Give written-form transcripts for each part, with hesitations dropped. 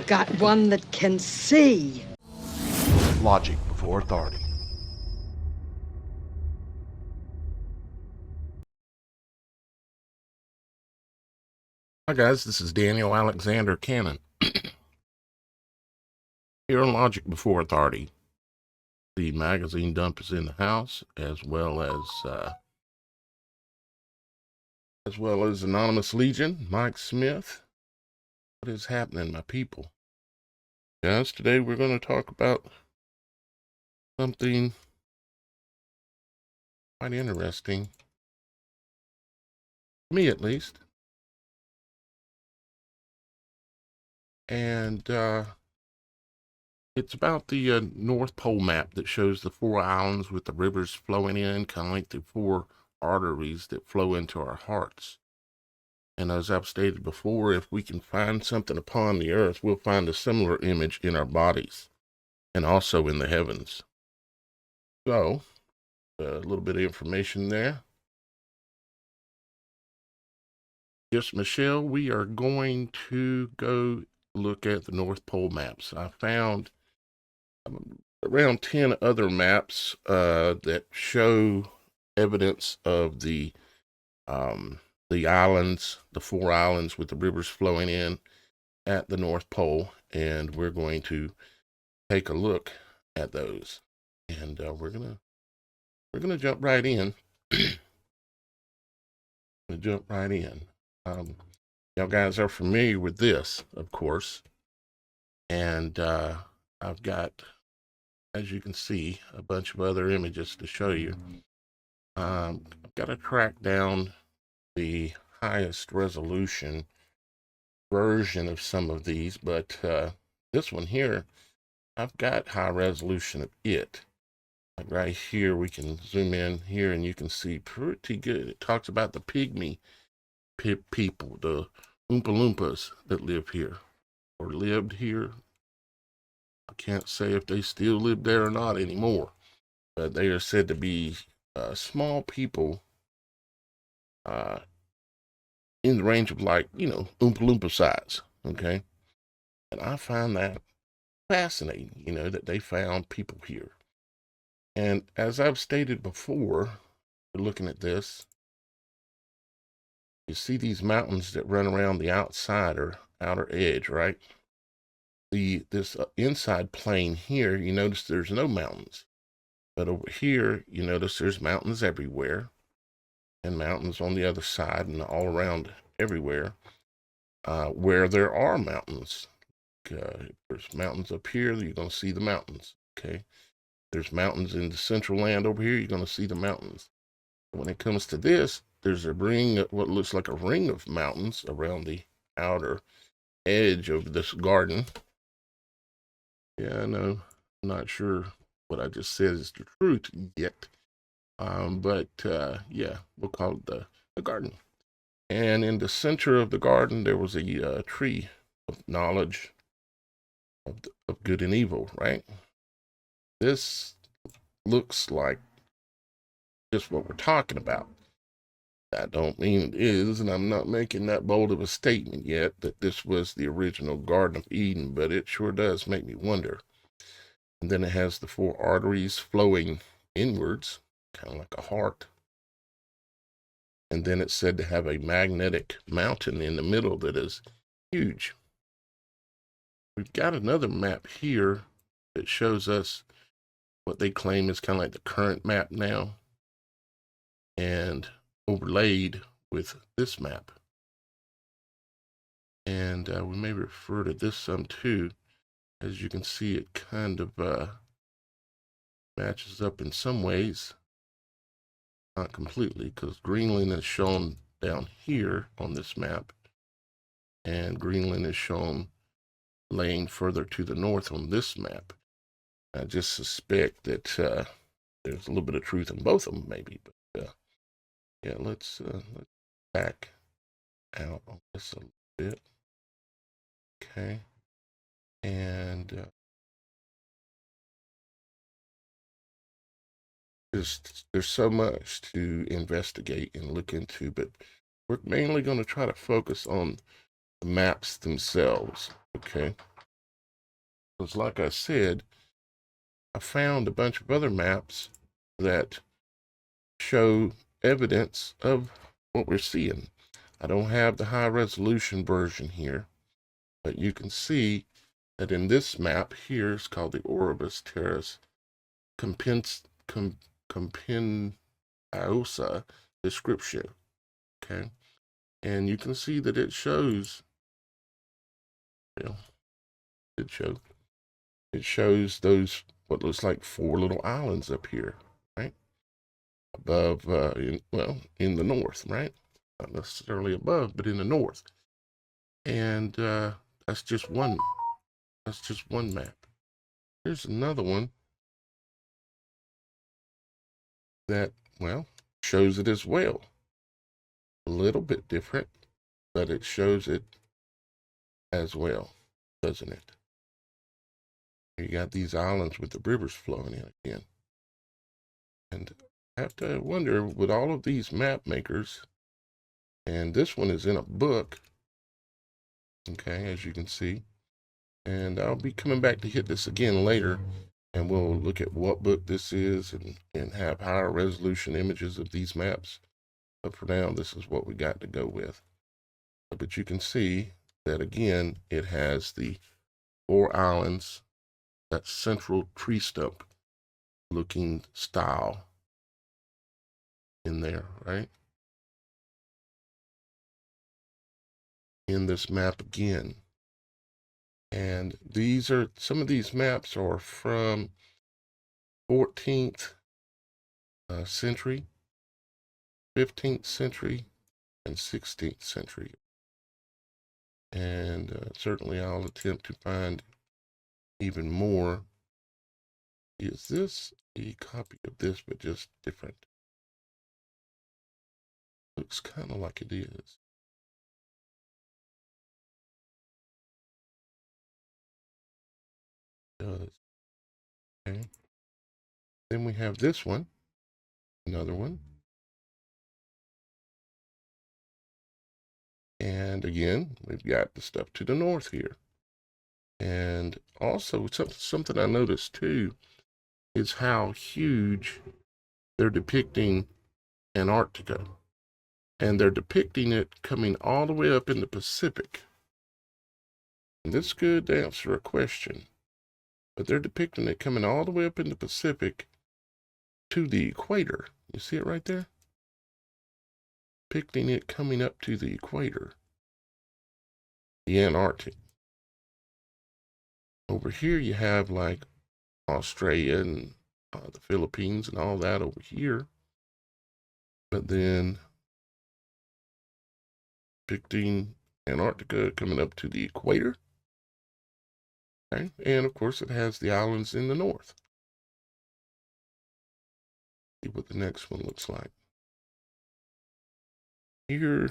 got one that can see. Logic before authority. Hi guys, this is Daniel Alexander Cannon. Here on Logic Before Authority. The magazine dump is in the house, as well as Anonymous Legion, Mike Smith. What is happening, my people? Guys, today we're going to talk about something quite interesting, to me at least. And it's about the North Pole map that shows the 4 islands with the rivers flowing in, kind of like the 4 arteries that flow into our hearts. And as I've stated before, if we can find something upon the earth, we'll find a similar image in our bodies and also in the heavens. So, a little bit of information there. Yes, Michelle, we are going to go look at the North Pole maps. I found around 10 other maps that show evidence of the islands, the 4 islands with the rivers flowing in at the North Pole, and we're going to take a look at those. And we're gonna jump right in. Y'all guys are familiar with this, of course, and I've got, as you can see, a bunch of other images to show you. I've got to track down the highest resolution version of some of these, but this one here, I've got high resolution of it. Like right here, we can zoom in here and you can see pretty good. It talks about the pygmy people, the Oompa Loompas that live here or lived here. I can't say if they still live there or not anymore, but they are said to be small people in the range of, like, Oompa Loompa size, okay? And I find that fascinating, that they found people here. And as I've stated before, we're looking at this, you see these mountains that run around the outside or outer edge, right? This inside plane here, you notice there's no mountains. But over here, you notice there's mountains everywhere, and mountains on the other side and all around everywhere where there are mountains. If there's mountains up here, you're going to see the mountains, okay? There's mountains in the central land over here, you're going to see the mountains. When it comes to this, there's a ring, what looks like a ring of mountains around the outer edge of this garden. Yeah, I know, I'm not sure what I just said is the truth yet. But yeah, we'll call it the garden. And in the center of the garden, there was a tree of knowledge of good and evil, right? This looks like just what we're talking about. I don't mean it is, and I'm not making that bold of a statement yet that this was the original Garden of Eden, but it sure does make me wonder. And then it has the 4 arteries flowing inwards, kind of like a heart. And then it's said to have a magnetic mountain in the middle that is huge. We've got another map here that shows us what they claim is kind of like the current map now, and overlaid with this map. And we may refer to this some too. As you can see, it kind of matches up in some ways. Not completely, because Greenland is shown down here on this map, and Greenland is shown laying further to the north on this map. I just suspect that there's a little bit of truth in both of them, maybe. But yeah, let's back out on this a little bit. Okay, and there's so much to investigate and look into, but we're mainly going to try to focus on the maps themselves. Okay, Because like I said, I found a bunch of other maps that show evidence of what we're seeing. I don't have the high resolution version here, but you can see that in this map here, it's called the Oribus Terrace Compendiosa description. Okay, and you can see that it shows, well, it shows those what looks like 4 little islands up here, right above, in the north, right? Not necessarily above, but in the north. And that's just one. That's just one map. Here's another one that, well, shows it as well. A little bit different, but it shows it as well, doesn't it? You got these islands with the rivers flowing in again. And I have to wonder, with all of these map makers, and this one is in a book, okay, as you can see, and I'll be coming back to hit this again later, and we'll look at what book this is and have higher resolution images of these maps. But for now, this is what we got to go with. But you can see that again, it has the 4 islands, that central tree stump looking style in there, right? In this map again. And these are, some of these maps are from 14th century, 15th century, and 16th century. And certainly I'll attempt to find even more. Is this a copy of this, but just different? Looks kind of like it is. It does. Okay. Then we have this one, another one. And again, we've got the stuff to the north here. And also something I noticed too is how huge they're depicting Antarctica. And they're depicting it coming all the way up in the Pacific. And this could answer a question. But they're depicting it coming all the way up in the Pacific to the equator. You see it right there? Depicting it coming up to the equator. The Antarctic. Over here you have like Australia and the Philippines and all that over here. But then depicting Antarctica coming up to the equator. Okay. And of course it has the islands in the north. See what the next one looks like. Here,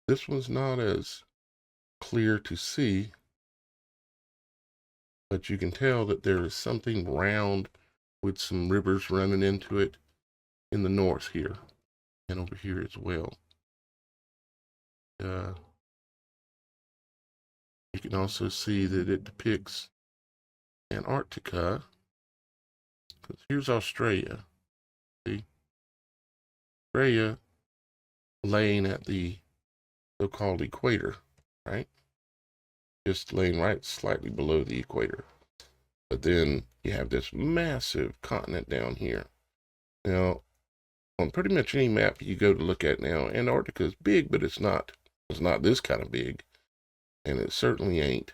this one's not as clear to see, but you can tell that there is something round with some rivers running into it in the north here and over here as well. You can also see that it depicts Antarctica. Here's Australia. See? Australia laying at the so-called equator, right? Just laying right slightly below the equator. But then you have this massive continent down here. Now, on pretty much any map you go to look at now, Antarctica is big, but it's not this kind of big. And it certainly ain't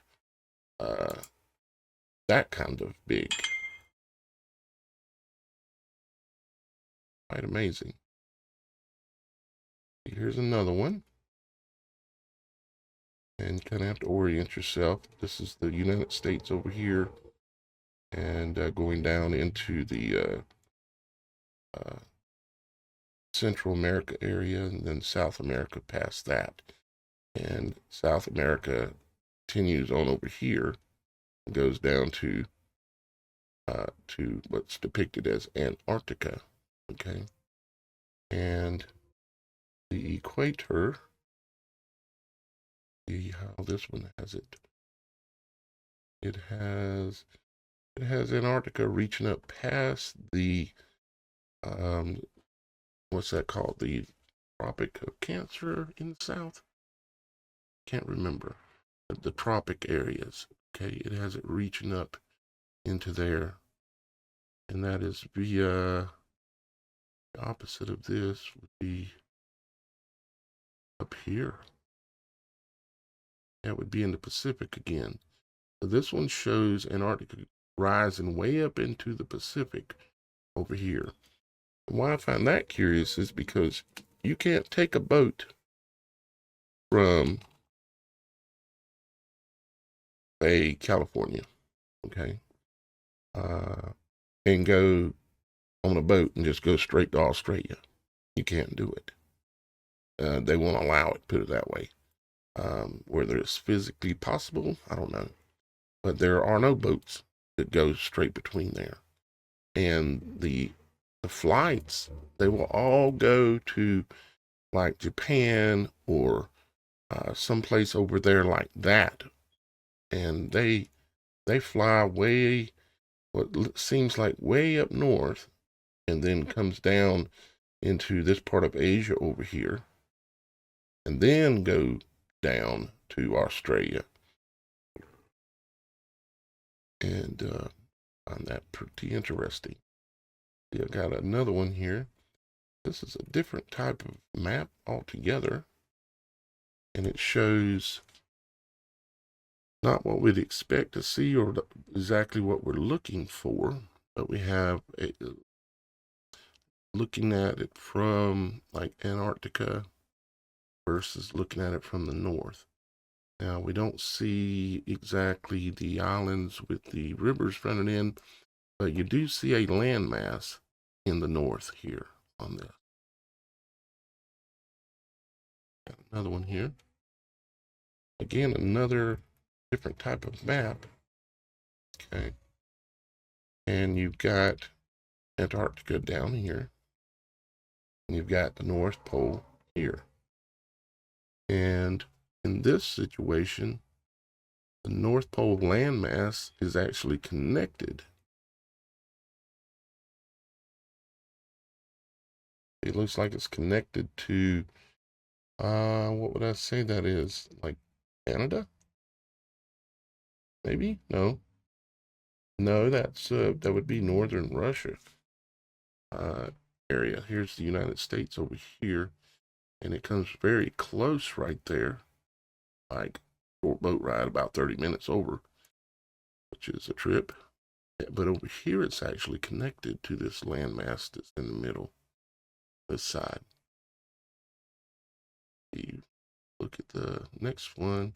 that kind of big. Quite amazing. Here's another one. And you kind of have to orient yourself. This is the United States over here. And going down into the Central America area, and then South America past that. And South America continues on over here and goes down to what's depicted as Antarctica. Okay. And the equator, see how this one has it. it has Antarctica reaching up past the what's that called? The Tropic of Cancer in the south? Can't remember. The tropic areas. Okay, it has it reaching up into there. And that is via the opposite of this would be up here. That would be in the Pacific again. So this one shows Antarctica rising way up into the Pacific over here. And why I find that curious is because you can't take a boat from, say, California, okay, and go on a boat and just go straight to Australia. You can't do it. They won't allow it, put it that way. Whether it's physically possible, I don't know. But there are no boats that go straight between there. And the flights, they will all go to like Japan or someplace over there like that. And they fly way, what seems like way up north, and then comes down into this part of Asia over here, and then go down to Australia. And I find that pretty interesting. I got another one here. This is a different type of map altogether, and it shows not what we'd expect to see or exactly what we're looking for, but we have looking at it from like Antarctica versus looking at it from the north. Now, we don't see exactly the islands with the rivers running in, but you do see a landmass in the north here on this. Got another one here. Again, another different type of map. Okay. And you've got Antarctica down here. And you've got the North Pole here. And in this situation, the North Pole landmass is actually connected. It looks like it's connected to, what would I say that is? Like Canada? Maybe? No. No, that's, that would be northern Russia area. Here's the United States over here. And it comes very close right there. Like short boat ride, about 30 minutes over, which is a trip. But over here, it's actually connected to this landmass that's in the middle, this side. You look at the next one.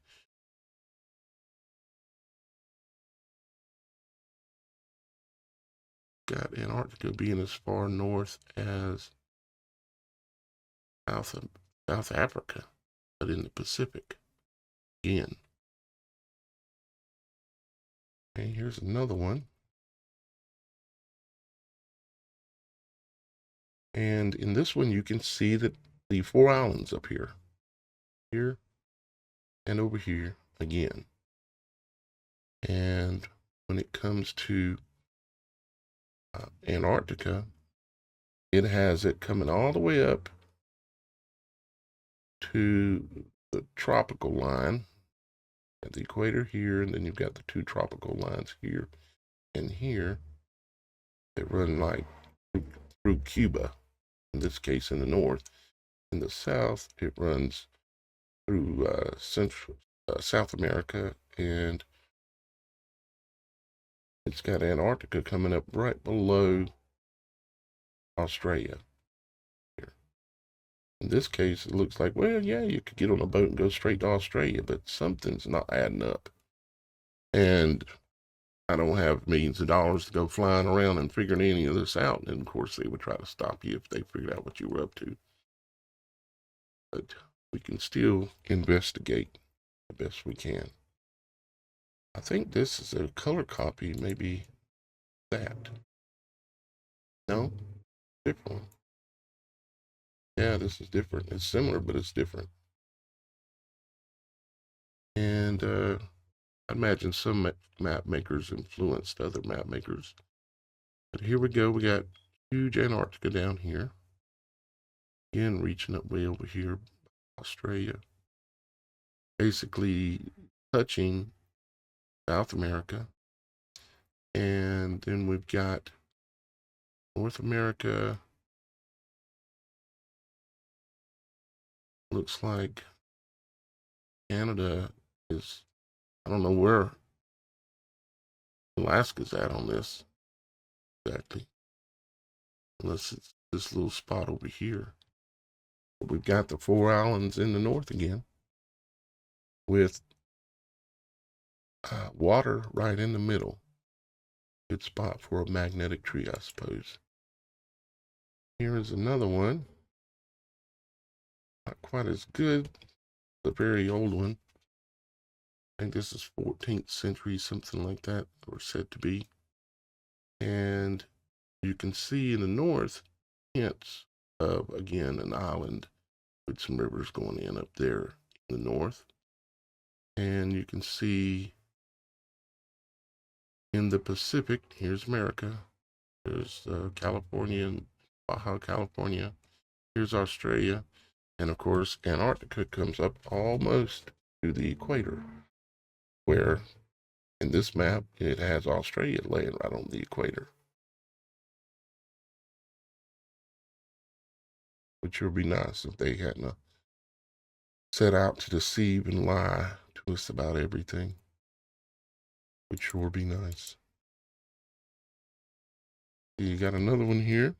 Got Antarctica being as far north as South Africa, but in the Pacific again. Okay, here's another one. And in this one, you can see that the 4 islands up here, and over here again. And when it comes to Antarctica, it has it coming all the way up to the tropical line at the equator here, and then you've got the 2 tropical lines here and here that run like through Cuba, in this case in the north. In the south, it runs through South America, and it's got Antarctica coming up right below Australia. In this case, it looks like, well, yeah, you could get on a boat and go straight to Australia, but something's not adding up. And I don't have millions of dollars to go flying around and figuring any of this out. And of course, they would try to stop you if they figured out what you were up to. But we can still investigate the best we can. I think this is a color copy, maybe that. No, different one. Yeah, this is different. It's similar, but it's different. And I imagine some map makers influenced other map makers. But here we go. We got huge Antarctica down here. Again, reaching up way over here, Australia. Basically touching South America. And then we've got North America. Looks like Canada is, I don't know where Alaska's at on this exactly. Unless it's this little spot over here. But we've got the 4 islands in the north again with water right in the middle. Good spot for a magnetic tree, I suppose. Here is another one. Not quite as good. The very old one. I think this is 14th century, something like that, or said to be. And you can see in the north hints of, again, an island with some rivers going in up there in the north. And you can see in the Pacific, here's America. There's California and Baja California. Here's Australia. And of course, Antarctica comes up almost to the equator, where in this map, it has Australia laying right on the equator. Which would be nice if they hadn't set out to deceive and lie to us about everything. Which sure would be nice. You got another one here.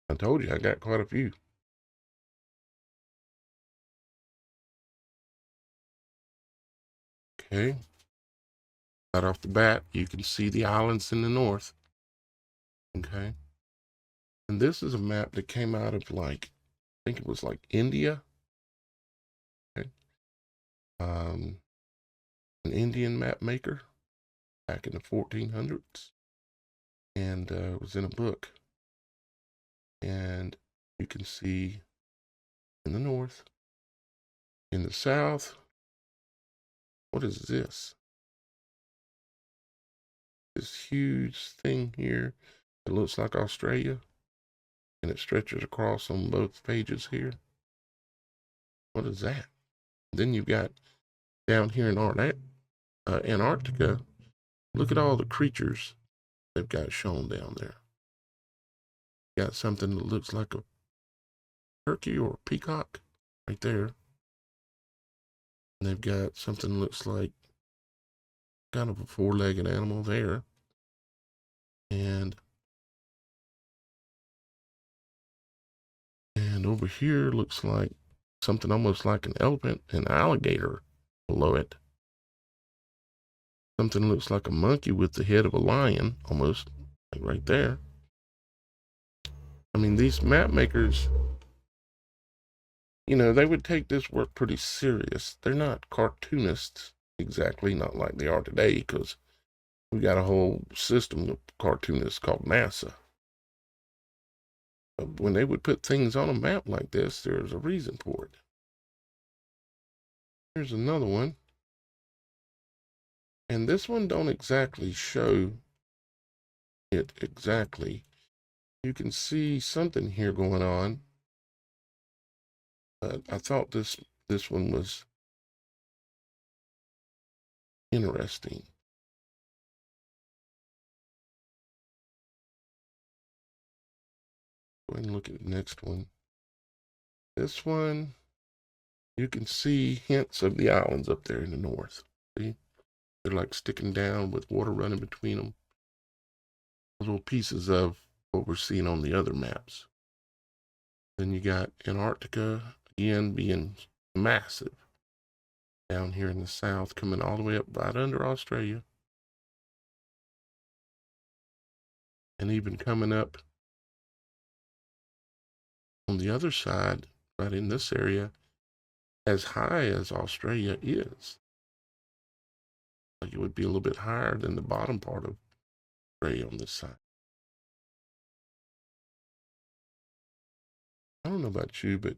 I told you I got quite a few. Okay. Right off the bat, you can see the islands in the north. Okay. And this is a map that came out of I think it was India. Okay. An Indian map maker back in the 1400s. And it was in a book. And you can see in the north, in the south, what is this? This huge thing here that looks like Australia, and it stretches across on both pages here. What is that? Then you've got down here in Antarctica, look at all the creatures they've got shown down there. Got something that looks like a turkey or a peacock right there. And they've got something that looks like kind of a 4-legged animal there. And over here looks like something almost like an elephant and an alligator below it. Something looks like a monkey with the head of a lion, almost like right there. I mean, these map makers, you know, they would take this work pretty serious. They're not cartoonists exactly, not like they are today, because we got a whole system of cartoonists called NASA. But when they would put things on a map like this, there's a reason for it. Here's another one. And this one don't exactly show it exactly. You can see something here going on. But I thought this one was interesting. Go ahead and look at the next one. This one, you can see hints of the islands up there in the north. See? They're like sticking down with water running between them. Little pieces of what we're seeing on the other maps. Then you got Antarctica, again, being massive. Down here in the south, coming all the way up right under Australia. And even coming up on the other side, right in this area, as high as Australia is. Like it would be a little bit higher than the bottom part of Australia on this side. I don't know about you, but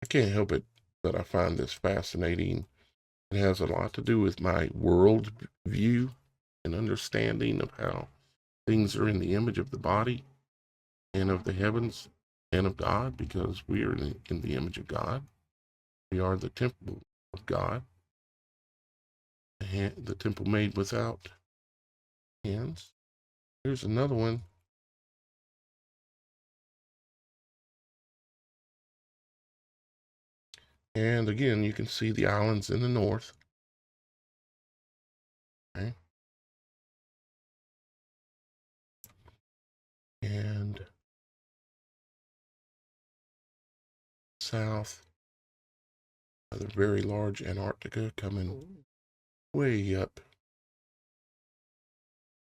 I can't help it, but I find this fascinating It has a lot to do with my world view and understanding of how things are in the image of the body and of the heavens and of God, because we are in the image of God. We are the temple of God, the temple made without hands. Here's another one. And again, you can see the islands in the north. Okay. And south, the very large Antarctica coming way up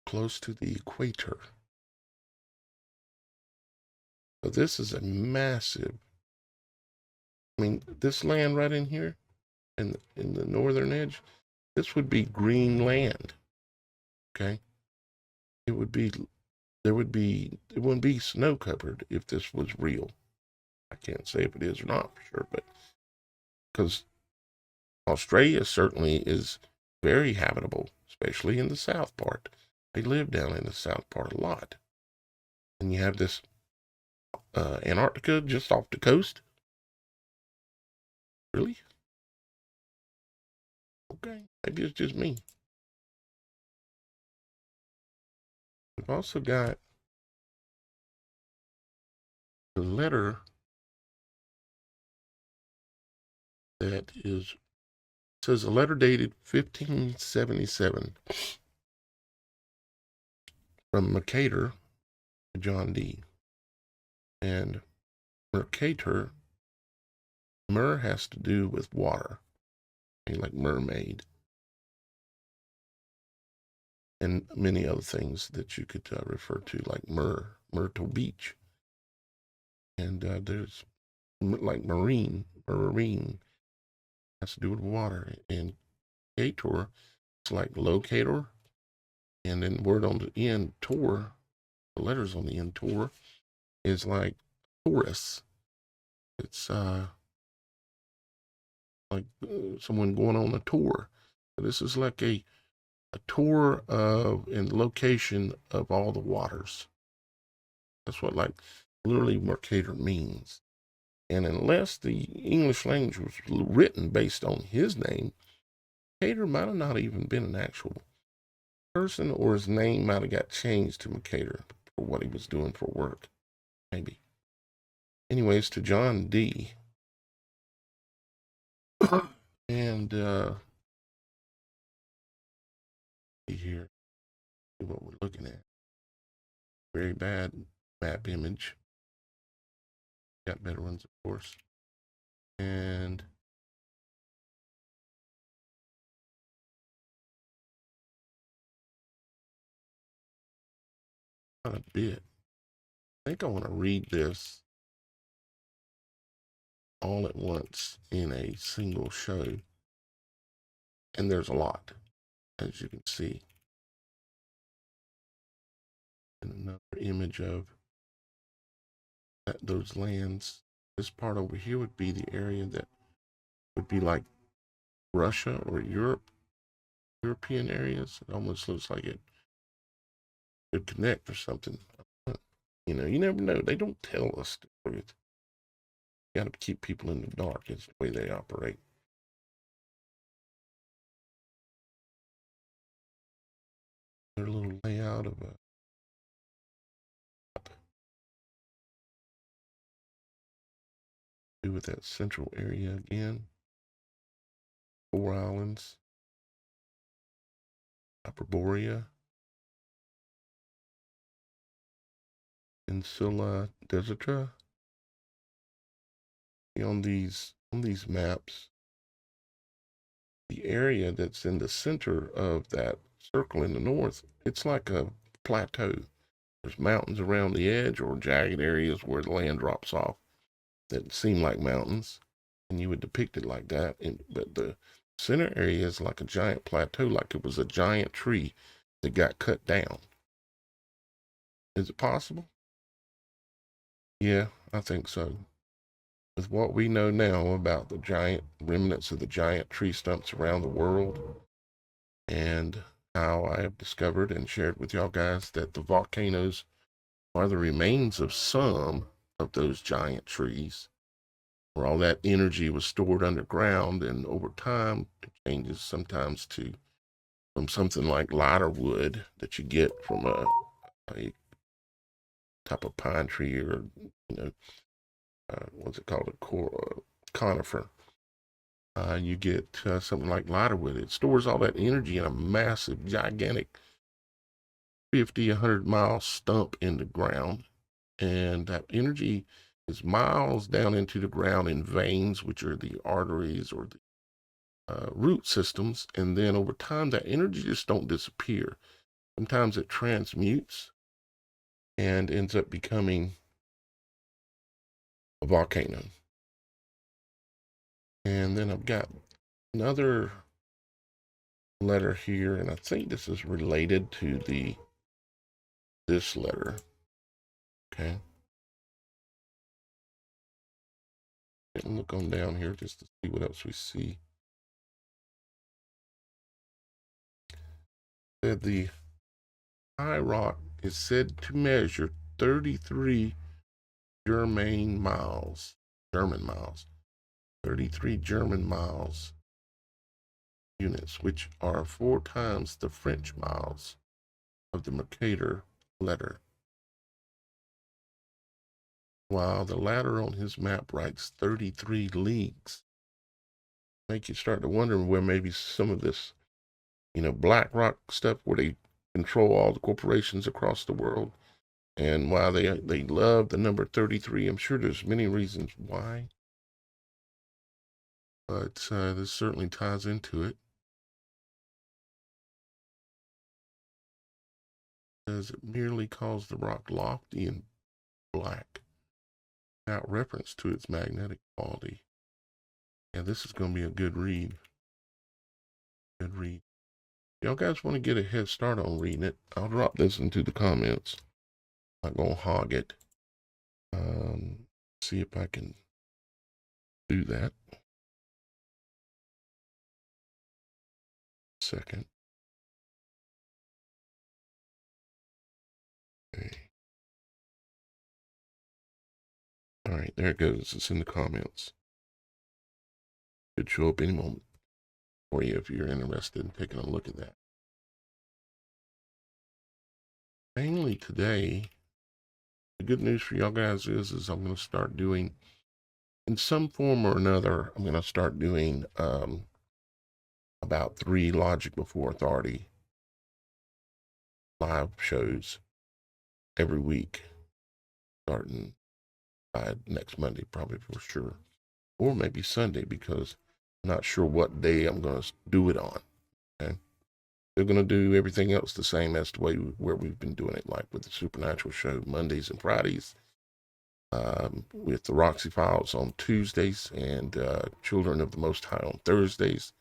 close to the equator. So this is a massive, I mean, this land right in here in the northern edge, this would be green land. Okay. It would be, it wouldn't be snow covered if this was real. I can't say if it is or not for sure, but because Australia certainly is very habitable, especially in the south part. They live down in the south part a lot. And you have this Antarctica just off the coast. Really? Okay, maybe it's just me. We've also got the letter that says a letter dated 1577 from Mercator to John D. And Mercator, mer has to do with water, like mermaid, and many other things that you could refer to, like Myrtle Beach. And there's like marine has to do with water. And Gator, it's like locator. And then word on the end, tour, the letters on the end, tour, is like Taurus. It's like someone going on a tour. So this is like a tour of and location of all the waters. That's what like literally Mercator means. And unless the English language was written based on his name, Mercator might have not even been an actual person, or his name might have got changed to Mercator for what he was doing for work. Maybe. Anyways, to John D. And here, see what we're looking at. Very bad map image. Got better ones, of course. And not a bit. I think I want to read this all at once in a single show. And there's a lot, as you can see. And another image of those lands. This part over here would be the area that would be like Russia or European areas. It almost looks like it could connect or something. You know, you never know. They don't tell us the truth. You got to keep people in the dark. It's the way they operate. Their little layout of a do with that central area again. 4 islands. Hyperborea. Insula Deserta. On these maps, the area that's in the center of that circle in the north, it's like a plateau. There's mountains around the edge or jagged areas where the land drops off that seem like mountains, and you would depict it like that. But the center area is like a giant plateau, like it was a giant tree that got cut down. Is it possible? Yeah, I think so. with what we know now about the giant remnants of the giant tree stumps around the world, and how I have discovered and shared with y'all guys that the volcanoes are the remains of some of those giant trees, where all that energy was stored underground, and over time it changes sometimes to from something like lighter wood that you get from a type of pine tree, or what's it called, conifer. You get something like lighter wood. It stores all that energy in a massive, gigantic 50, 100-mile stump in the ground. And that energy is miles down into the ground in veins, which are the arteries or the root systems. And then over time, that energy just don't disappear. Sometimes it transmutes and ends up becoming a volcano. And then I've got another letter here, and I think this is related to this letter. Okay. And look on down here just to see what else we see. Said the high rock is said to measure 33 German miles. 33 German miles units, which are 4 times the French miles of the Mercator letter. While the latter on his map writes 33 leagues. Make you start to wonder where maybe some of this, Black Rock stuff, where they control all the corporations across the world, and why they love the number 33. I'm sure there's many reasons why, but this certainly ties into it, as it merely calls the rock lofty and black, without reference to its magnetic quality. Yeah, this is going to be a good read. Good read. Y'all guys want to get a head start on reading it? I'll drop this into the comments. I'm not going to hog it. See if I can do that. Second. Okay. All right, there it goes. It's in the comments. Should show up any moment for you if you're interested in taking a look at that. Mainly today, the good news for y'all guys is I'm going to start doing, in some form or another, I'm going to start doing about 3 Logic Before Authority live shows every week, starting by next Monday, probably for sure, or maybe Sunday, because I'm not sure what day I'm going to do it on. Okay, they're going to do everything else the same as the way where we've been doing it, like with the Supernatural show Mondays and Fridays, with the Roxy Files on Tuesdays, and Children of the Most High on Thursdays.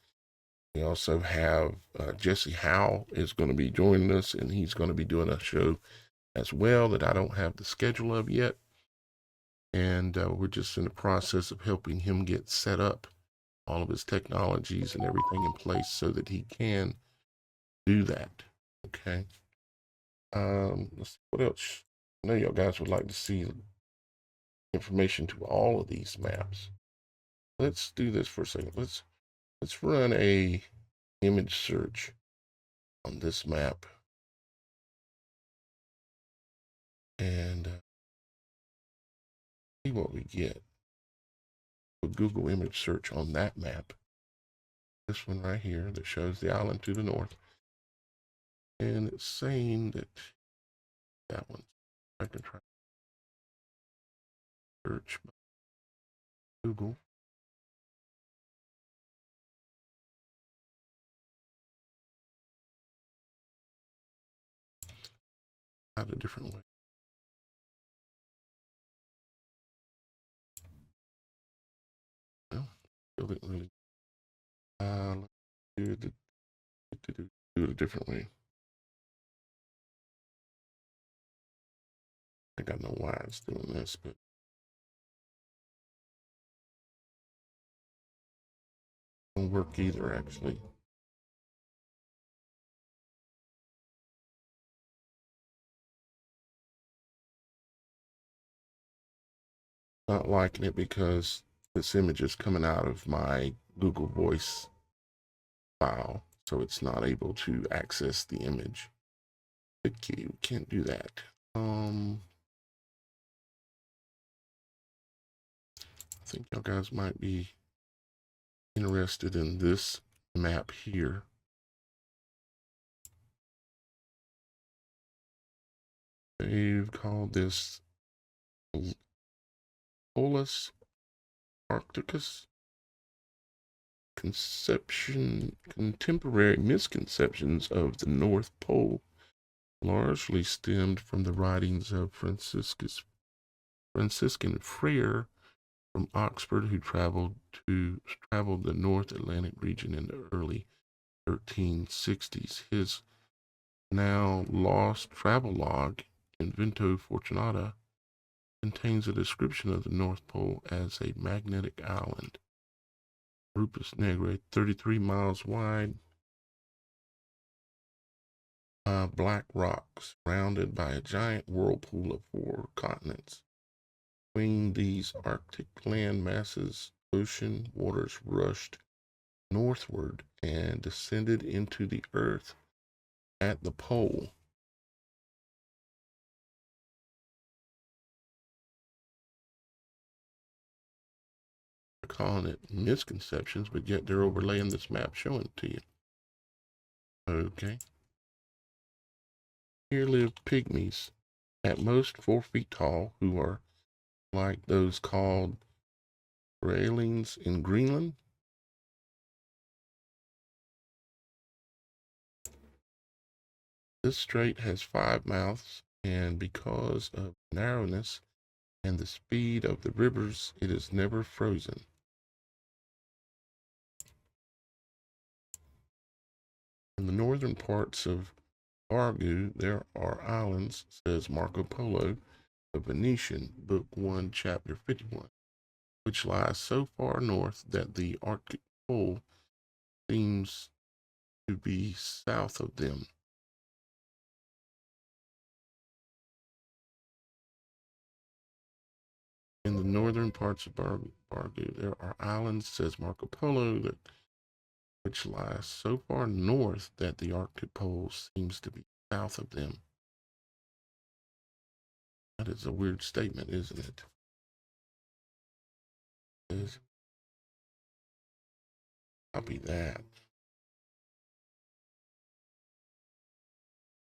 We also have Jesse Howe is going to be joining us, and he's going to be doing a show as well that I don't have the schedule of yet. And we're just in the process of helping him get set up, all of his technologies and everything in place so that he can do that. Okay. Let's see what else. I know y'all guys would like to see information to all of these maps. Let's do this for a second. Let's run a image search on this map, and see what we get. A Google image search on that map. This one right here that shows the island to the north. And it's saying that one. I can try to search Google. Out a different way. Well, still didn't really. Let's do it a different way. I don't know why it's doing this, but Don't work either, actually. Not liking it because this image is coming out of my Google Voice file, so it's not able to access the image. Okay, we can't do that. I think y'all guys might be interested in this map here. They've called this Polus Arcticus. Contemporary misconceptions of the North Pole largely stemmed from the writings of Franciscan friar from Oxford who traveled the North Atlantic region in the early 1360s. His now lost travelogue, Invento Fortunata, contains a description of the North Pole as a magnetic island. Rupus Negre, 33 miles wide, black rocks surrounded by a giant whirlpool of 4 continents. Between these Arctic land masses, ocean waters rushed northward and descended into the earth at the pole. They're calling it misconceptions, but yet they're overlaying this map showing it to you. Okay. Here live pygmies, at most 4 feet tall, who are like those called railings in Greenland. This strait has 5 mouths, and because of narrowness and the speed of the rivers, it is never frozen. In the northern parts of Bargu, there are islands, says Marco Polo, the Venetian, Book 1, Chapter 51, which lies so far north that the Arctic Pole seems to be south of them. In the northern parts of Bargu, there are islands, says Marco Polo, which lies so far north that the Arctic Pole seems to be south of them. That is a weird statement, isn't it? Copy that.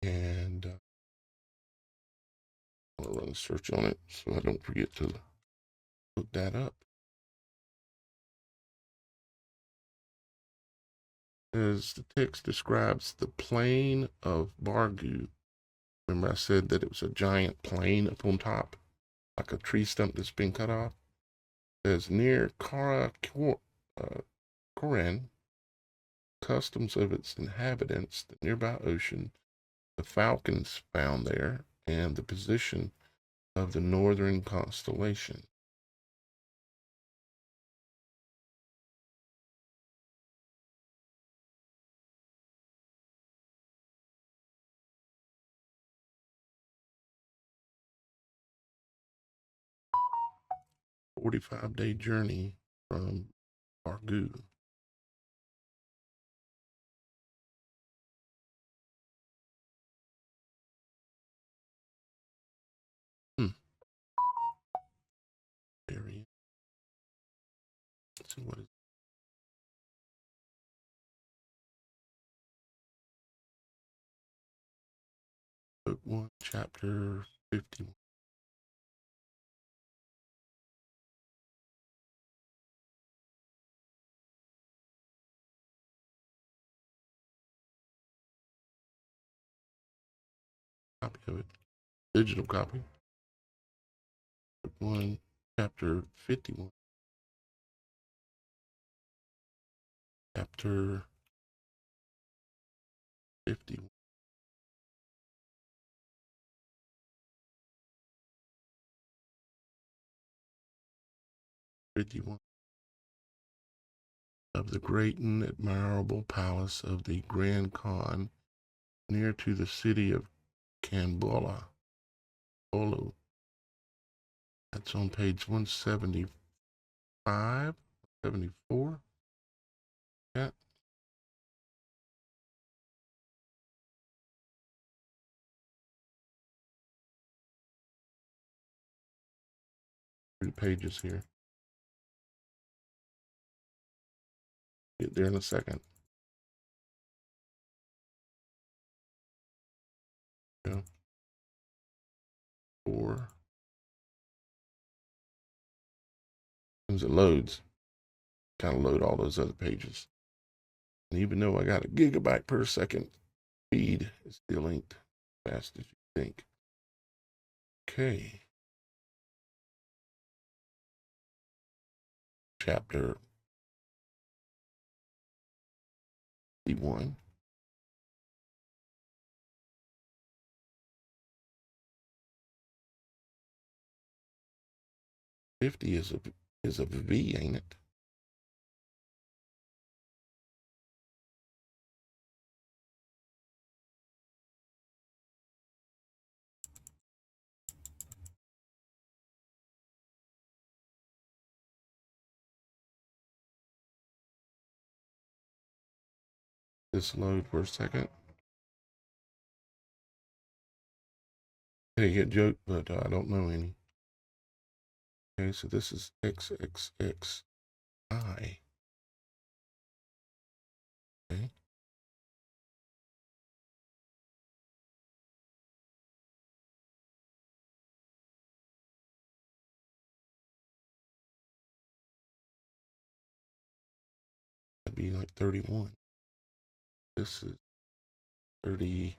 And I'm going to run a search on it so I don't forget to look that up. As the text describes the plain of Bargu. Remember I said that it was a giant plain up on top, like a tree stump that's been cut off? As near Koran, customs of its inhabitants, the nearby ocean, the falcons found there, and the position of the northern constellation. A 45-day journey from Bargu. Area. Let's see what is Book 1, Chapter 51. Copy of it. Digital copy. Book 1, Chapter 51. Chapter 51. 51. of the great and admirable palace of the Grand Khan, near to the city of Kanbola. Olo. That's on page 175, 74. Yeah. 3 pages here. Get there in a second. Yeah. 4. As it loads, kind of load all those other pages. And even though I got a gigabyte per second speed, it still ain't fast as you think. Okay. Chapter 1. 50 is a V, ain't it? This load for a second. Hey, a joke, but I don't know any. Okay, so this is XXXI. Okay. That'd be like 31. This is 30.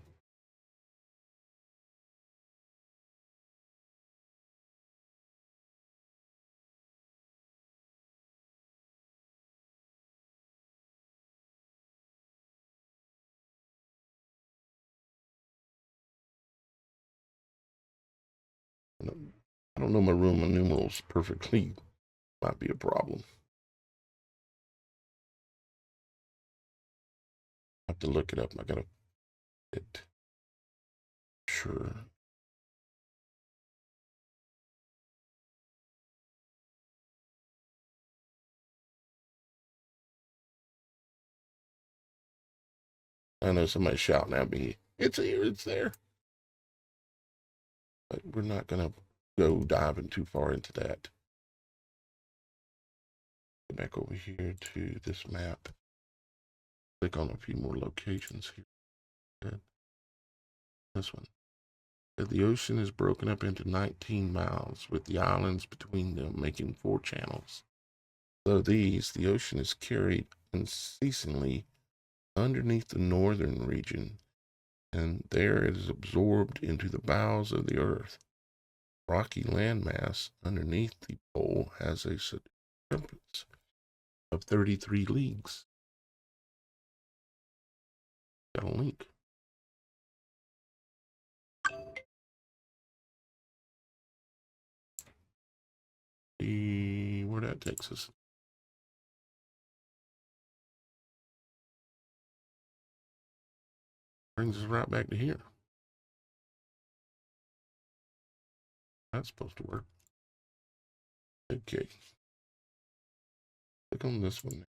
I don't know my Roman numerals perfectly. Might be a problem. I have to look it up. I gotta it. Sure. I know somebody's shouting at me. It's here, it's there. But we're not gonna go diving too far into that. Go back over here to this map. Click on a few more locations here. Good. This one. The ocean is broken up into 19 miles, with the islands between them making 4 channels. Though these, the ocean is carried unceasingly underneath the northern region, and there it is absorbed into the bowels of the earth. Rocky landmass underneath the pole has a circumference of 33 leagues. Got a link. See where that takes us. Brings us right back to here. That's supposed to work. Okay. Click on this one.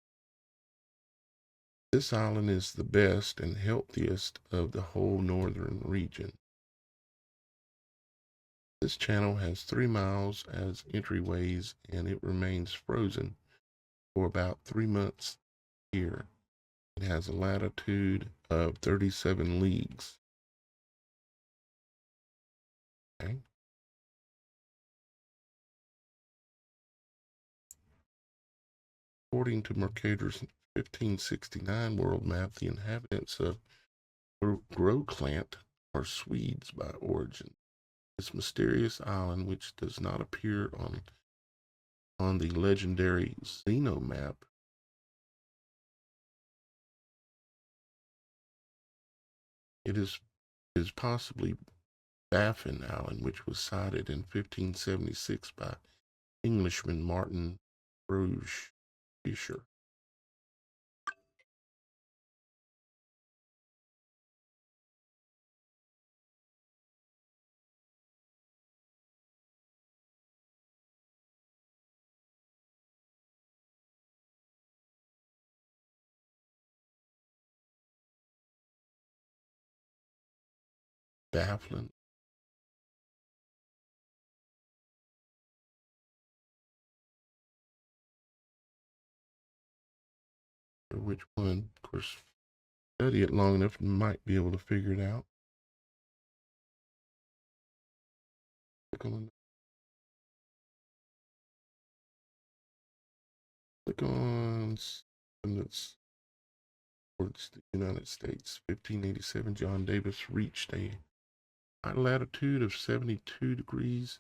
This island is the best and healthiest of the whole northern region. This channel has 3 miles as entryways, and it remains frozen for about 3 months here. It has a latitude of 37 leagues. Okay. According to Mercator's 1569 world map, the inhabitants of Grokland are Swedes by origin. This mysterious island, which does not appear on the legendary Zeno map, it is possibly Baffin Island, which was sighted in 1576 by Englishman Martin Fisher. baffling. Or which one? Of course, study it long enough, and might be able to figure it out. Click on that's towards the United States. 1587, John Davis reached a high latitude of 72 degrees,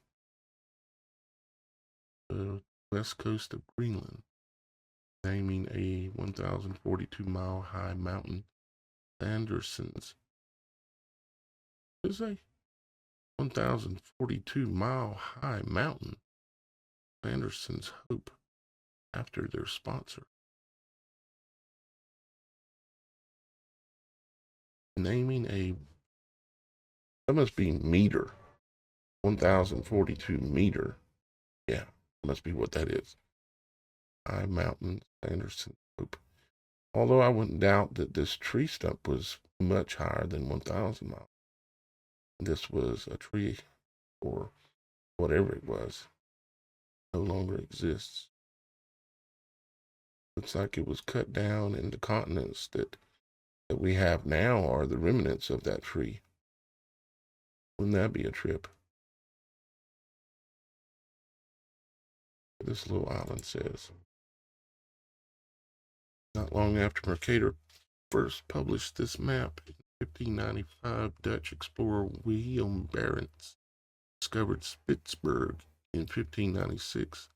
west coast of Greenland, naming a 1,042-mile high mountain, Sanderson's. What is a 1,042-mile high mountain, Sanderson's Hope, after their sponsor. Naming a, that must be meter, 1,042 meter. Yeah, must be what that is. High mountain, Sanderson Hope. Although I wouldn't doubt that this tree stump was much higher than 1,000 miles. This was a tree, or whatever it was, no longer exists. Looks like it was cut down, and the continents that we have now are the remnants of that tree. Wouldn't that be a trip? This little island says. Not long after Mercator first published this map in 1595, Dutch explorer William Barents discovered Spitsberg in 1596.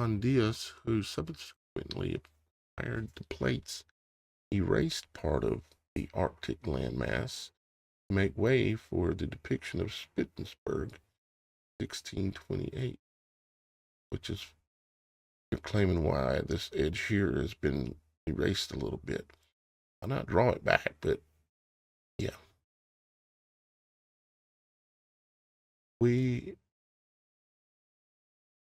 Hondius, who subsequently acquired the plates, erased part of the Arctic landmass to make way for the depiction of Spitsberg, 1628, which is, you're claiming why this edge here has been erased a little bit. I'll not draw it back, but yeah.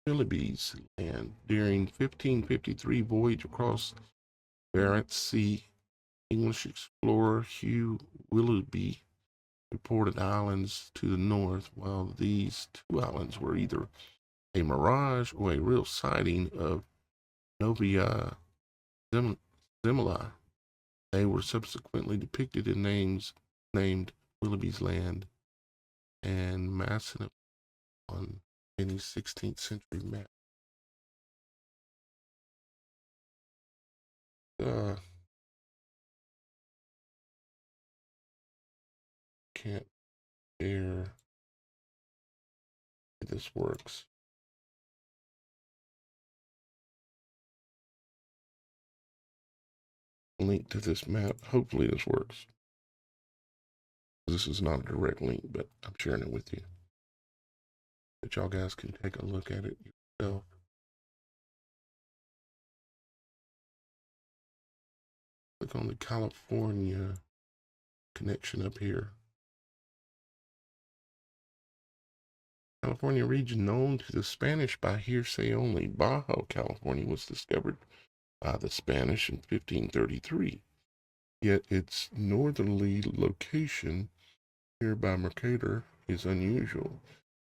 Willoughby's land during 1553 voyage across Barents Sea. English explorer Hugh Willoughby reported islands to the north, while these two islands were either a mirage or a real sighting of Novia Zemilla. They were subsequently depicted in names named Willoughby's Land and Massena on any 16th century map. Can't bear this works. Link to this map. Hopefully this works. This is not a direct link, but I'm sharing it with you, that y'all guys can take a look at it yourself. Click on the California connection up here. California region known to the Spanish by hearsay only. Baja California was discovered by the Spanish in 1533, yet its northerly location here by Mercator is unusual.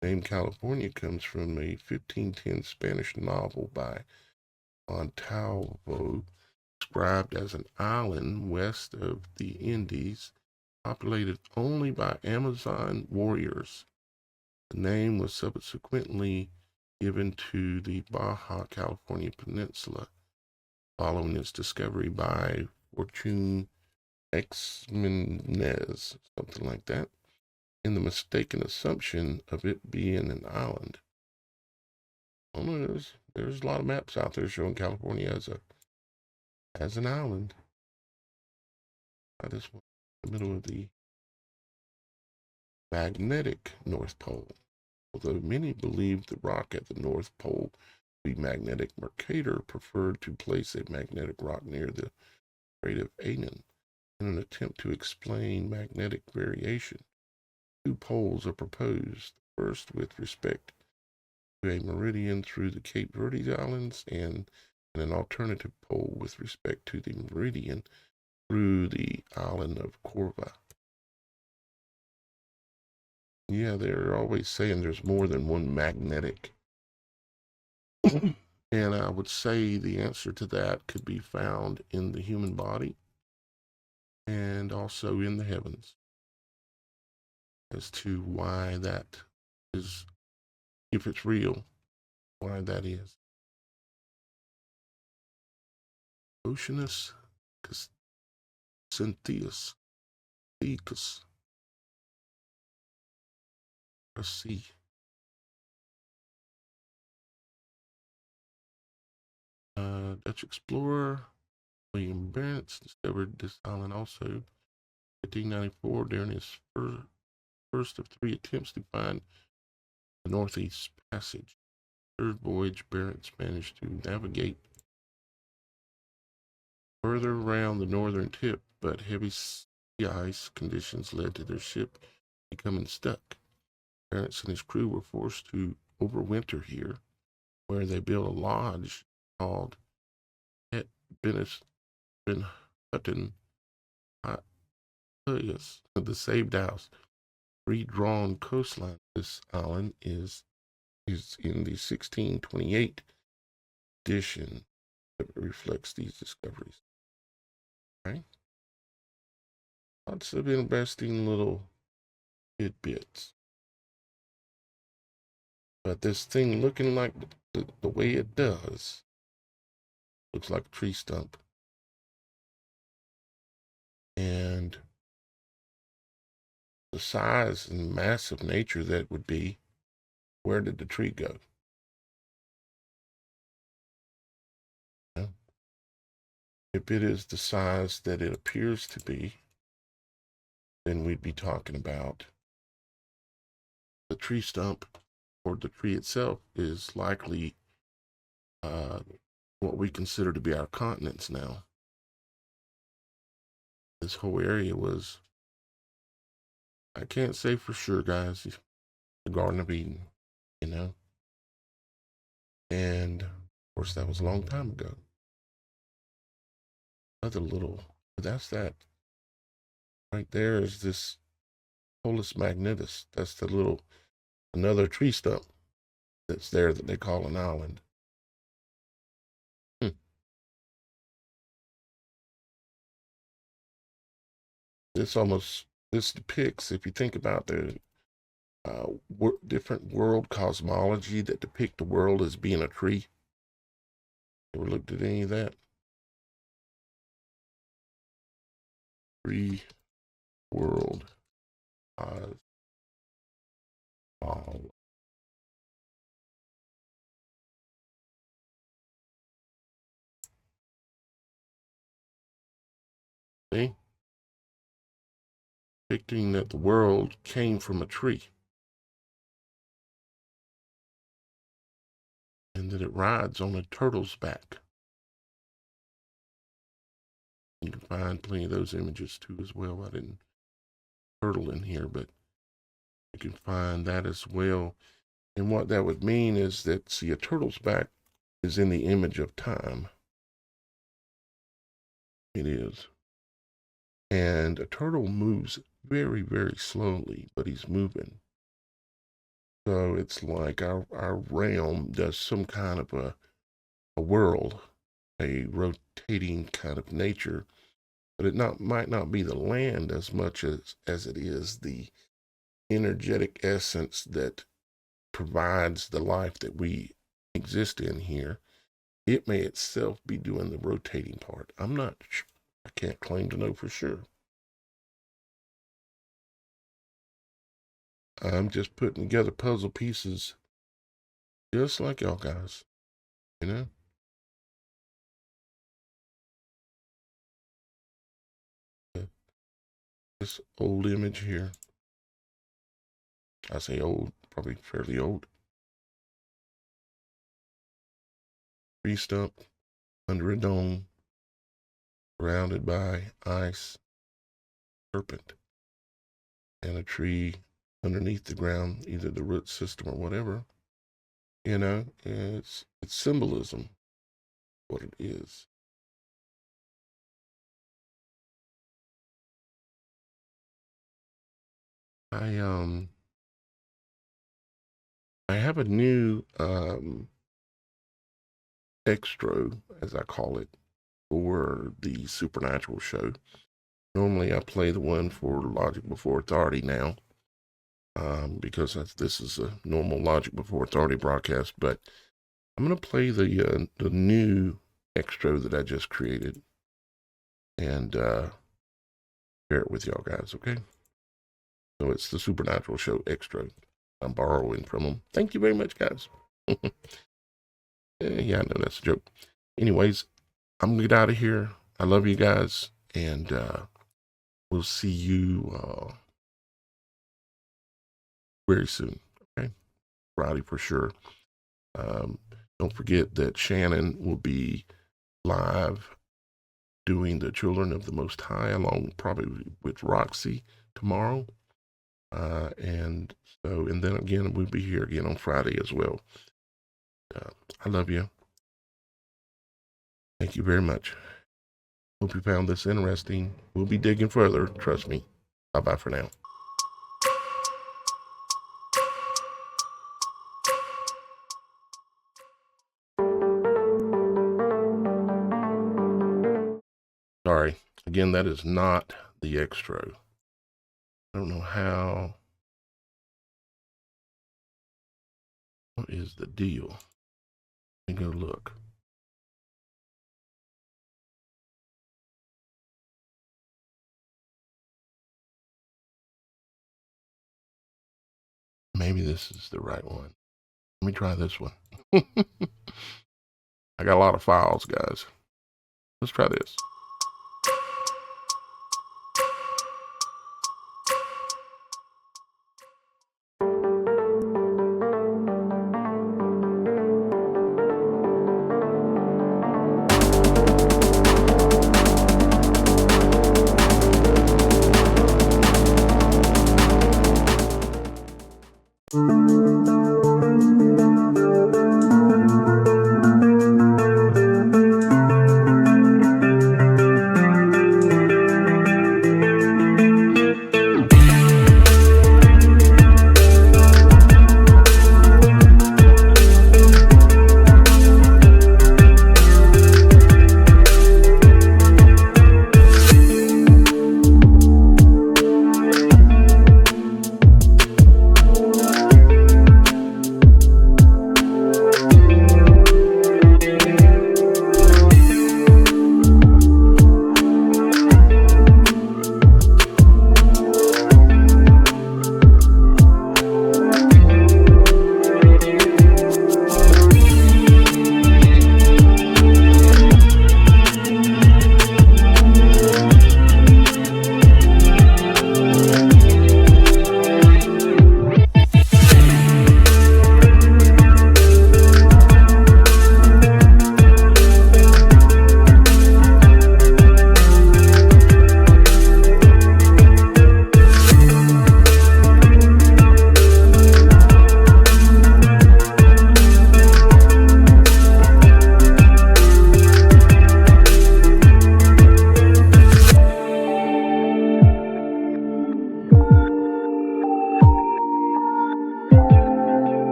The name California comes from a 1510 Spanish novel by Montalvo, described as an island west of the Indies, populated only by Amazon warriors. The name was subsequently given to the Baja California Peninsula following its discovery by Fortune Exmenes, something like that, in the mistaken assumption of it being an island. Oh no, there's a lot of maps out there showing California as an island. This one, in the middle of the magnetic North Pole. Although many believed the rock at the North Pole to be magnetic, Mercator preferred to place a magnetic rock near the Strait of Aden in an attempt to explain magnetic variation. Two poles are proposed. First, with respect to a meridian through the Cape Verde Islands, and an alternative pole with respect to the meridian through the island of Corva. Yeah, they're always saying there's more than one magnetic. And I would say the answer to that could be found in the human body and also in the heavens as to why that is, if it's real, why that is. Oceanus Cynthius, Thecus, let's see. Dutch explorer William Barents discovered this island also 1594 during his first of 3 attempts to find the Northeast Passage. Third voyage, Barents managed to navigate further around the northern tip, but heavy sea ice conditions led to their ship becoming stuck. Barents and his crew were forced to overwinter here, where they built a lodge called Het Ben Hutton, the saved house. Redrawn coastline of this island is in the 1628 edition that reflects these discoveries. Right? Lots of interesting little tidbits. But this thing looking like the way it does looks like a tree stump. And the size and massive nature that would be, where did the tree go? You know, if it is the size that it appears to be, then we'd be talking about the tree stump, or the tree itself is likely what we consider to be our continents now. This whole area was, I can't say for sure, guys, the Garden of Eden, you know? And of course, that was a long time ago. Another little, that's that. Right there is this Holus magnetus. That's the little, another tree stump that's there that they call an island. Hmm. This depicts, if you think about the different world cosmology that depict the world as being a tree. Ever looked at any of that? Tree world cosmology. See? Depicting that the world came from a tree and that it rides on a turtle's back. You can find plenty of those images too as well. I didn't turtle in here, but you can find that as well. And what that would mean is that, see, a turtle's back is in the image of time. It is. And a turtle moves very, very slowly, but he's moving. So it's like our realm does some kind of a world, a rotating kind of nature, but it might not be the land as much as it is the energetic essence that provides the life that we exist in here. It may itself be doing the rotating part. I'm not sure. I can't claim to know for sure. I'm just putting together puzzle pieces just like y'all guys, you know? This old image here, I say old, probably fairly old. Tree stump under a dome, surrounded by ice, serpent, and a tree underneath the ground, either the root system or whatever. You know, it's symbolism, what it is. I I have a new extra, as I call it, for the Supernatural show. Normally I play the one for Logic Before Authority now, because this is a normal Logic Before Authority broadcast, but I'm going to play the new extra that I just created and share it with y'all guys, okay? So it's the Supernatural show extra. I'm borrowing from them. Thank you very much, guys. Yeah, I know that's a joke. Anyways, I'm going to get out of here. I love you guys, and we'll see you very soon, okay? Friday for sure. Don't forget that Shannon will be live doing the Children of the Most High, along probably with Roxy tomorrow. And then again, we'll be here again on Friday as well. I love you. Thank you very much. Hope you found this interesting. We'll be digging further. Trust me. Bye-bye for now. Sorry. Again, that is not the extra. I don't know how. What is the deal? Let me go look. Maybe this is the right one. Let me try this one. I got a lot of files, guys. Let's try this.